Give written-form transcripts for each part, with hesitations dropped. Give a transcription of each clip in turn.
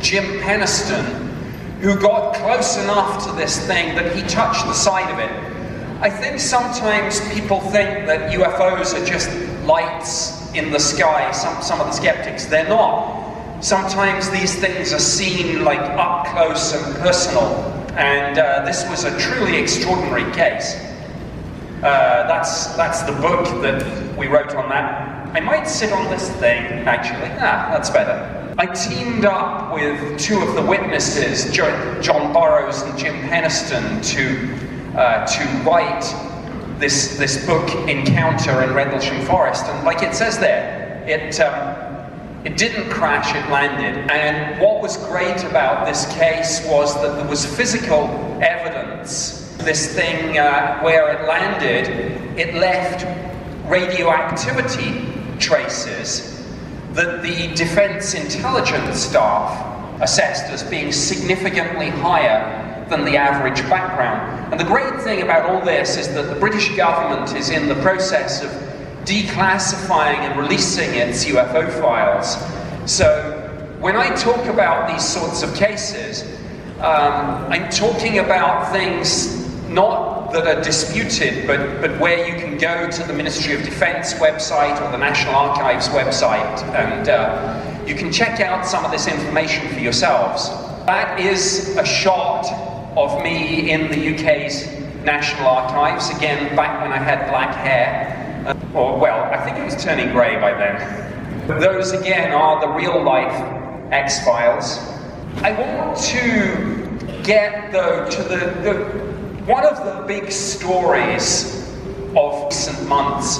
Jim Penniston, who got close enough to this thing that he touched the side of it. I think sometimes people think that UFOs are just lights in the sky, some of the skeptics. They're not. Sometimes these things are seen like up close and personal, and this was a truly extraordinary case. That's the book that we wrote on that. I might sit on this thing, actually. That's better. I teamed up with two of the witnesses, John Burroughs and Jim Penniston, to write this book, Encounter in Rendlesham Forest. And like it says there, it didn't crash, it landed. And what was great about this case was that there was physical evidence. This thing, where it landed, it left radioactivity traces that the Defense Intelligence staff assessed as being significantly higher than the average background. And the great thing about all this is that the British government is in the process of declassifying and releasing its UFO files. So when I talk about these sorts of cases, I'm talking about things not that are disputed, but where you can go to the Ministry of Defense website or the National Archives website, and you can check out some of this information for yourselves. That is a shot of me in the UK's National Archives, again, back when I had black hair. Well, I think it was turning grey by then. Those, again, are the real-life X-Files. I want to get, though, to one of the big stories of recent months.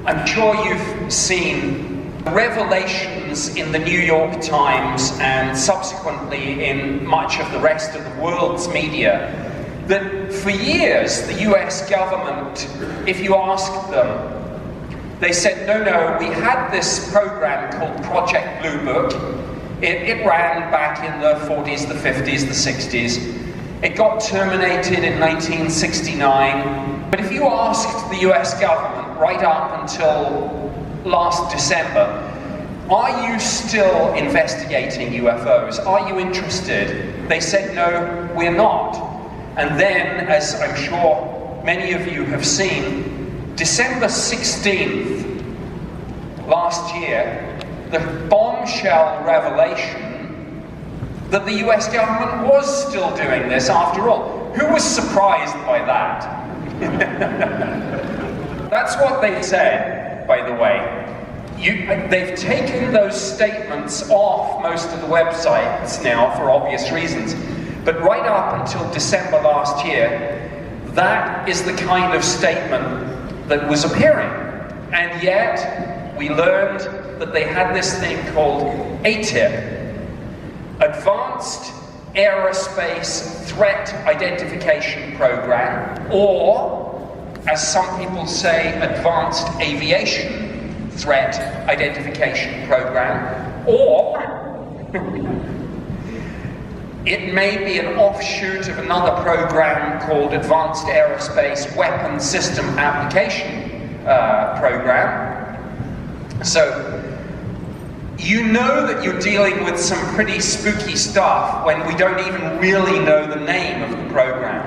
I'm sure you've seen revelations in the New York Times and subsequently in much of the rest of the world's media that for years the US government, if you asked them, they said, no, we had this program called Project Blue Book. It ran back in the 40s, the 50s, the 60s. It got terminated in 1969. But if you asked the US government right up until last December, are you still investigating UFOs? Are you interested? They said, no, we're not. And then, as I'm sure many of you have seen, December 16th last year, the bombshell revelation that the US government was still doing this after all. Who was surprised by that? That's what they said, by the way. They've taken those statements off most of the websites now for obvious reasons. But right up until December last year, that is the kind of statement that was appearing. And yet, we learned that they had this thing called AATIP, Advanced Aerospace Threat Identification Program, or, as some people say, Advanced Aviation Threat Identification Program, or it may be an offshoot of another program called Advanced Aerospace Weapon System Application Program. So, you know that you're dealing with some pretty spooky stuff when we don't even really know the name of the program.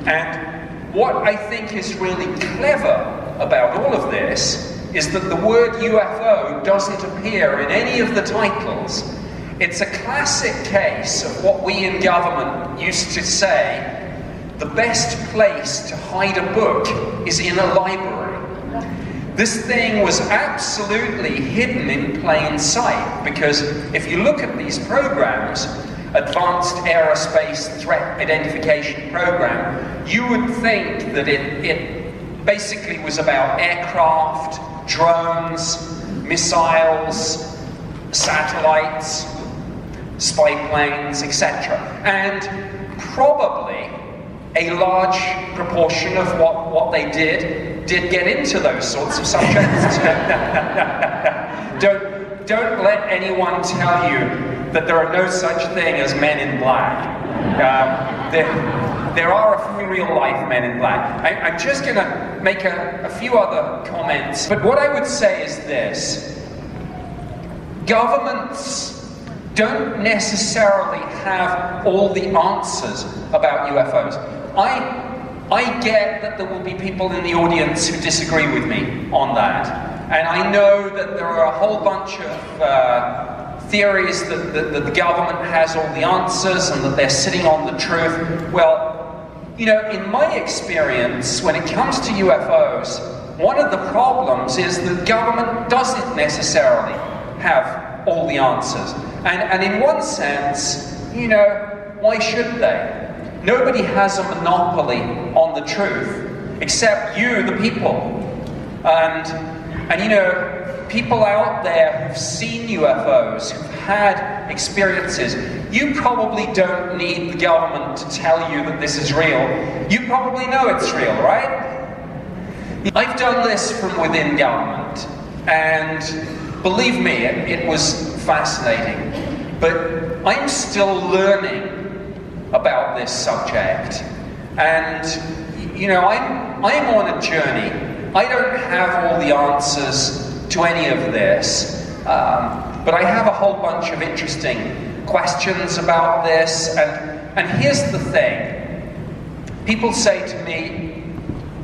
And what I think is really clever about all of this is that the word UFO doesn't appear in any of the titles. It's a classic case of what we in government used to say, the best place to hide a book is in a library. This thing was absolutely hidden in plain sight, because if you look at these programs, Advanced Aerospace Threat Identification Program, you would think that it basically was about aircraft, drones, missiles, satellites, spy planes, etc. And probably a large proportion of what they did get into those sorts of subjects. Don't let anyone tell you that there are no such thing as men in black. There are a few real-life men in black. I'm just going to make a few other comments. But what I would say is this. Governments don't necessarily have all the answers about UFOs. I get that there will be people in the audience who disagree with me on that. And I know that there are a whole bunch of theories that the government has all the answers and that they're sitting on the truth. Well, you know, in my experience, when it comes to UFOs, one of the problems is that government doesn't necessarily have all the answers. And in one sense, you know, why should they? Nobody has a monopoly on the truth, except you, the people. And you know, people out there who've seen UFOs, who've had experiences, you probably don't need the government to tell you that this is real. You probably know it's real, right? I've done this from within government, and believe me, it was fascinating. But I'm still learning about this subject, and you know, I'm on a journey. I don't have all the answers to any of this, but I have a whole bunch of interesting questions about this. And here's the thing: people say to me,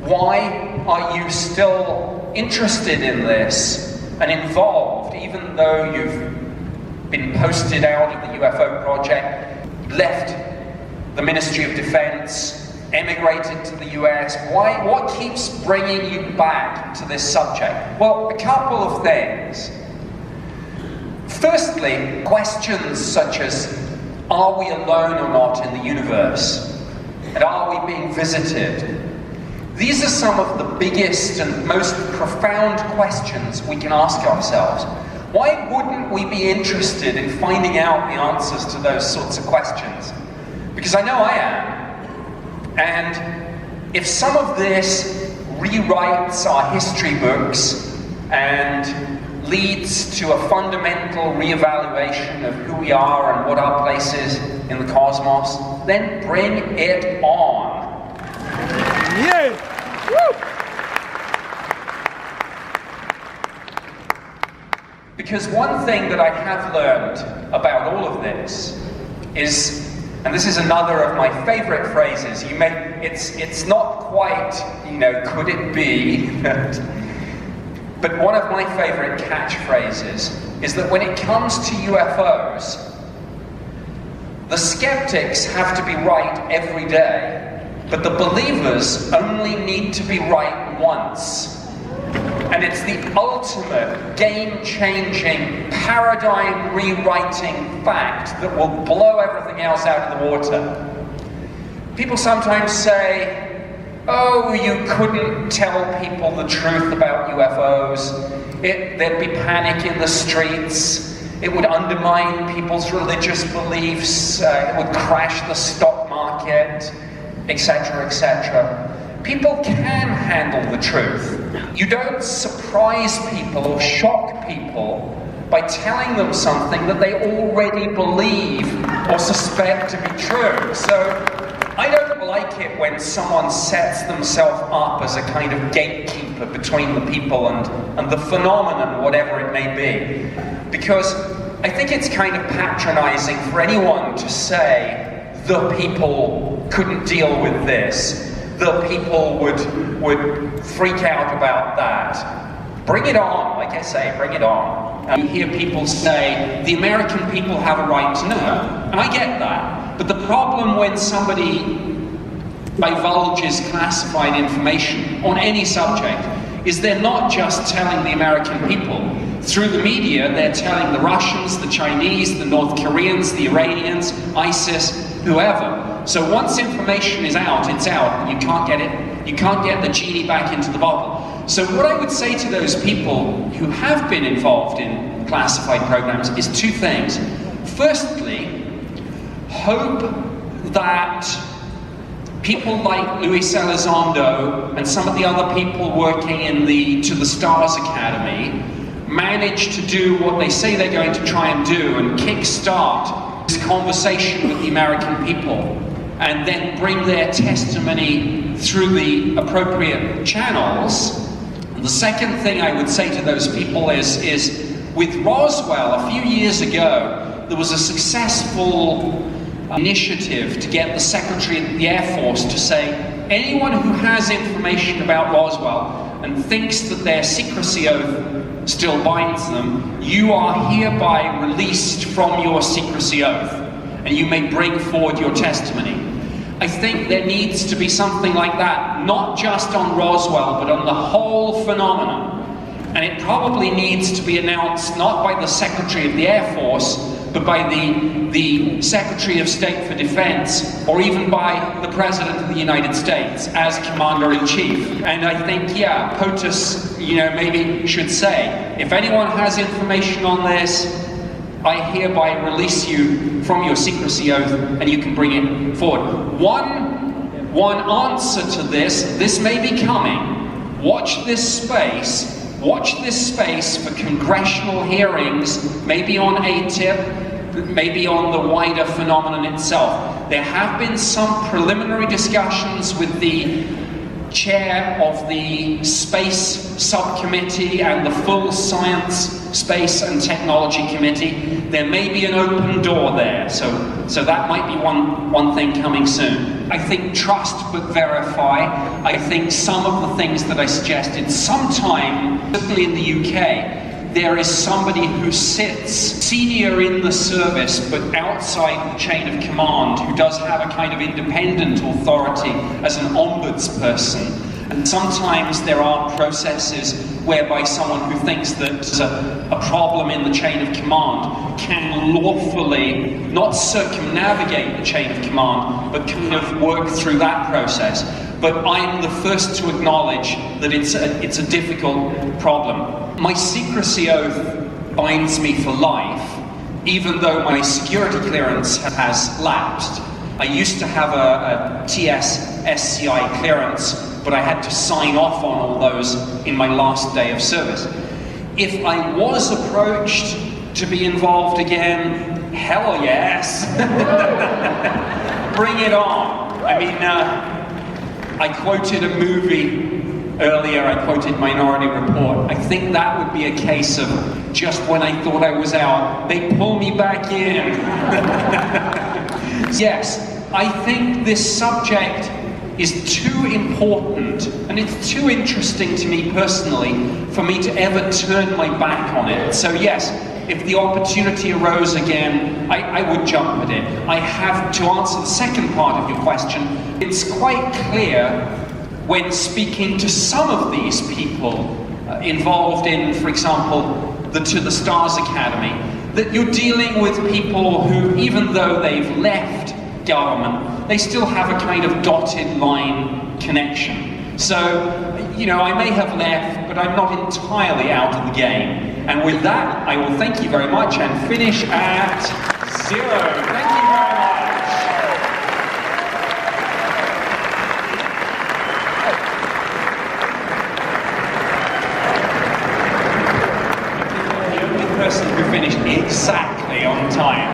"Why are you still interested in this and involved, even though you've been posted out of the UFO project, left the Ministry of Defense, emigrated to the US? What keeps bringing you back to this subject?" Well, a couple of things. Firstly, questions such as, are we alone or not in the universe? And are we being visited? These are some of the biggest and most profound questions we can ask ourselves. Why wouldn't we be interested in finding out the answers to those sorts of questions? Because I know I am. And if some of this rewrites our history books and leads to a fundamental reevaluation of who we are and what our place is in the cosmos, then bring it on. Yeah! Woo! Because one thing that I have learned about all of this is, and this is another of my favorite phrases, it's not quite, you know, could it be, but one of my favorite catchphrases is that when it comes to UFOs, the skeptics have to be right every day, but the believers only need to be right once. And it's the ultimate game-changing, paradigm-rewriting fact that will blow everything else out of the water. People sometimes say, oh, you couldn't tell people the truth about UFOs. There'd be panic in the streets. It would undermine people's religious beliefs. It would crash the stock market, etc., etc. People can handle the truth. You don't surprise people or shock people by telling them something that they already believe or suspect to be true. So I don't like it when someone sets themselves up as a kind of gatekeeper between the people and the phenomenon, whatever it may be. Because I think it's kind of patronizing for anyone to say the people couldn't deal with this, the people would freak out about that. Bring it on, like I say, bring it on. You hear people say, the American people have a right to know, and I get that. But the problem when somebody divulges classified information on any subject is they're not just telling the American people. Through the media, they're telling the Russians, the Chinese, the North Koreans, the Iranians, ISIS, whoever. So once information is out, it's out. You can't get it. You can't get the genie back into the bottle. So what I would say to those people who have been involved in classified programs is two things. Firstly, hope that people like Luis Elizondo and some of the other people working in the To the Stars Academy manage to do what they say they're going to try and do and kickstart this conversation with the American people and then bring their testimony through the appropriate channels. And the second thing I would say to those people is with Roswell a few years ago, there was a successful initiative to get the Secretary of the Air Force to say, anyone who has information about Roswell and thinks that their secrecy oath still binds them, you are hereby released from your secrecy oath, and you may bring forward your testimony. I think there needs to be something like that, not just on Roswell, but on the whole phenomenon. And it probably needs to be announced not by the Secretary of the Air Force, but by the Secretary of State for Defense, or even by the President of the United States as Commander-in-Chief. And I think, yeah, POTUS, maybe should say, if anyone has information on this, I hereby release you from your secrecy oath, and you can bring it forward. One answer to this may be coming. Watch this space for congressional hearings, maybe on AATIP, maybe on the wider phenomenon itself. There have been some preliminary discussions with the chair of the Space Subcommittee and the full Science, Space and Technology Committee. There may be an open door there, so that might be one thing coming soon. I think trust but verify. I think some of the things that I suggested, sometime, certainly in the UK, there is somebody who sits senior in the service but outside the chain of command, who does have a kind of independent authority as an ombudsperson. And sometimes there are processes whereby someone who thinks that there's a problem in the chain of command can lawfully not circumnavigate the chain of command, but kind of work through that process. But I'm the first to acknowledge that it's a difficult problem. My secrecy oath binds me for life, even though my security clearance has lapsed. I used to have a TS-SCI clearance, but I had to sign off on all those in my last day of service. If I was approached to be involved again, hell yes. Bring it on. I mean, I quoted a movie earlier, I quoted Minority Report. I think that would be a case of just when I thought I was out, they pull me back in. Yes, I think this subject is too important and it's too interesting to me personally for me to ever turn my back on it. So yes, if the opportunity arose again, I would jump at it. I have, to answer the second part of your question, it's quite clear when speaking to some of these people involved in, for example, the To the Stars Academy, that you're dealing with people who, even though they've left government, they still have a kind of dotted line connection. So, I may have left, but I'm not entirely out of the game. And with that, I will thank you very much and finish at 0. Thank you very much. The only person who finished exactly on time.